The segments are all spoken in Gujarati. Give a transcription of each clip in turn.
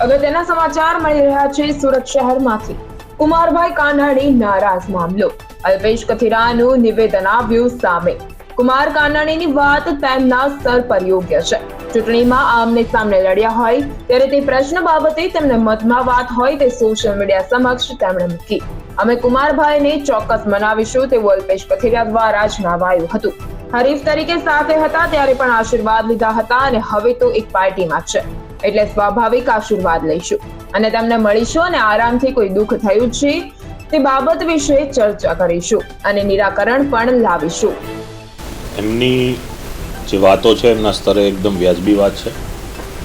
અગત્યના સમાચાર મળી રહ્યા છે સુરત શહેરમાંથી। કુમારભાઈ કાનાણી નારાજ મામલો, અલ્પેશ કથિરાનું નિવેદન આવ્યું સામે। કુમાર કાનાણીની વાત તેમના સ્તર પર યોગ્ય છે। ચૂંટણીમાં આમને સામને લડ્યા હોય ત્યારે તે પ્રશ્ન બાબતે તેમને મતમાં વાત હોય તે સોશિયલ મીડિયા સમક્ષ તેમણે મૂકી। અમે કુમારભાઈને ચોક્કસ મનાવીશું તેવું અલ્પેશ કથિરા દ્વારા જણાવાયું હતું। હરીફ તરીકે સાથે હતા ત્યારે પણ આશીર્વાદ લીધા હતા અને હવે તો એક પાર્ટીમાં છે એટલે સ્વાભાવિક આશીર્વાદ લઈશું અને તેમને મળીશું અને આરામથી કોઈ દુઃખ થયું છે તે બાબત વિશે ચર્ચા કરીશું અને નિરાકરણ પણ લાવીશું। એમની જે વાતો છે એમના સ્તરે એકદમ વ્યાજબી વાત છે।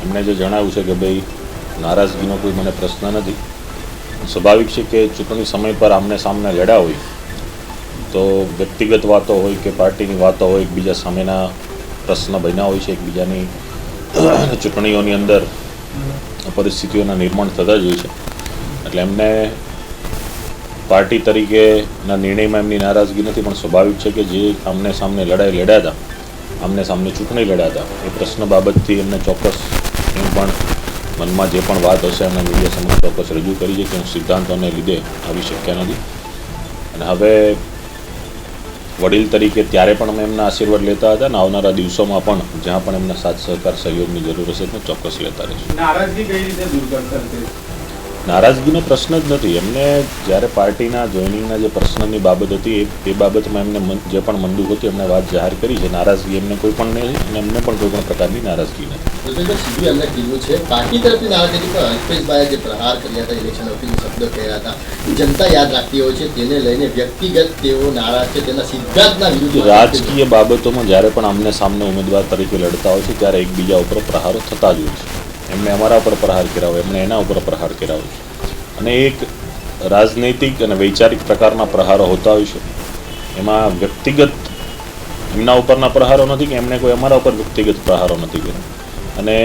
એમણે જે જણાવ્યું છે કે ભાઈ નારાજગીનો કોઈ મને પ્રશ્ન નથી। સ્વાભાવિક છે કે ચૂંટણી સમય પર આમને સામને લડ્યા હોય તો વ્યક્તિગત વાતો હોય કે પાર્ટીની વાતો હોય એકબીજા સામેના પ્રશ્ન બન્યા હોય છે, એકબીજાની ચૂંટણીઓની અંદર પરિસ્થિતિઓના નિર્માણ થતા જ હોય છે। એટલે એમને પાર્ટી તરીકેના નિર્ણયમાં એમની નારાજગી નથી, પણ સ્વાભાવિક છે કે જે આમને સામને લડાઈ લડ્યા હતા, આમને સામને ચૂંટણી લડ્યા હતા, એ પ્રશ્ન બાબતથી એમને ચોક્કસ એમ પણ મનમાં જે પણ વાત હશે એમને મીડિયા સમક્ષ ચોક્કસ રજૂ કરી છે કે હું સિદ્ધાંતોને લીધે આવી શક્યા નથી અને હવે વડીલ તરીકે ત્યારે પણ અમે એમના આશીર્વાદ લેતા હતા અને આવનારા દિવસોમાં પણ જ્યાં પણ એમના સાથ સહકાર સહયોગની જરૂર હશે તો ચોક્કસ લેતા રહીશું। નારાજગી કઈ રીતે દૂર કરશે? નારાજગીનો પ્રશ્ન જ નથી। એમને જ્યારે પાર્ટીના જોઈનિંગના જે પ્રશ્નની બાબત હતી એ બાબતમાં એમને જે પણ મંદુક હતી એમને વાત જાહેર કરી છે। નારાજગી એમને કોઈ પણ નહીં અને એમને પણ કોઈ પણ પ્રકારની નારાજગી નથી। સીધું એમને કીધું છે પાર્ટી તરફથી નારાજગી પણ અલ્પેશભાઈએ જે પ્રહાર કર્યા હતા, ઇલેક્શન વખતે શબ્દો કહ્યા હતા, જનતા યાદ રાખતી હોય છે, તેને લઈને વ્યક્તિગત તેઓ નારાજ છે, તેના સિદ્ધાંતના વિરુદ્ધ રાજકીય બાબતોમાં જ્યારે પણ આમને સામને ઉમેદવાર તરીકે લડતા હોય છે ત્યારે એકબીજા ઉપર પ્રહારો થતા જ હોય છે। એમણે અમારા ઉપર પ્રહાર કર્યા હોય, એમણે એના ઉપર પ્રહાર કર્યા હોય અને એક રાજનૈતિક અને વૈચારિક પ્રકારના પ્રહારો હોતા હોય છે। એમાં વ્યક્તિગત એમના ઉપરના પ્રહારો નથી કે એમણે કોઈ અમારા ઉપર વ્યક્તિગત પ્રહારો નથી કર્યા અને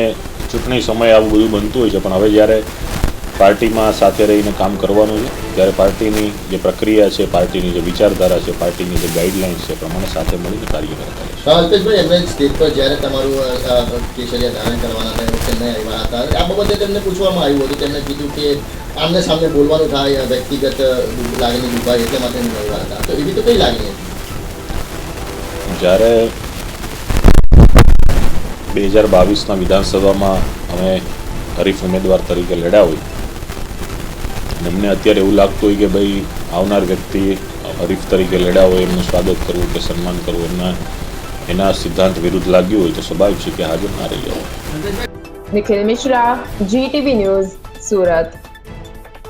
ચૂંટણી સમયે આવું બધું બનતું હોય છે। પણ હવે જ્યારે પાર્ટીમાં સાથે રહીને કામ કરવાનું છે ત્યારે પાર્ટીની જે પ્રક્રિયા છે, પાર્ટીની જે વિચારધારા છે, પાર્ટીની જે ગાઈડલાઇન્સ છે પ્રમાણે સાથે મળીને કાર્ય કરતા રહેશે। અલ્પેશભાઈ એમને સ્ટેજ પર જ્યારે તમારું કેસરિયા ધારણ કરવાના હતા તેમને આવ્યા હતા, આ બાબતે તેમને પૂછવામાં આવ્યું હતું, તેમણે કીધું કે આમને સામને બોલવાનું થાય, વ્યક્તિગત લાગણી દુભાય એટલે માટે આવ્યા હતા, તો એવી તો કઈ લાગણી હતી? જ્યારે 2022ના વિધાનસભામાં અમે હરીફ ઉમેદવાર તરીકે લડ્યા હોય અને એમને અત્યારે એવું લાગતું હોય કે ભાઈ આવનાર વ્યક્તિ હરીફ તરીકે લડ્યા હોય એમનું સ્વાગત કરવું કે સન્માન કરવું એના સિદ્ધાંત વિરુદ્ધ લાગ્યું હોય તો સ્વાભાવિક છે કે હાજર ના રહી જવું। Nikhil Mishra, GTV news, Surat.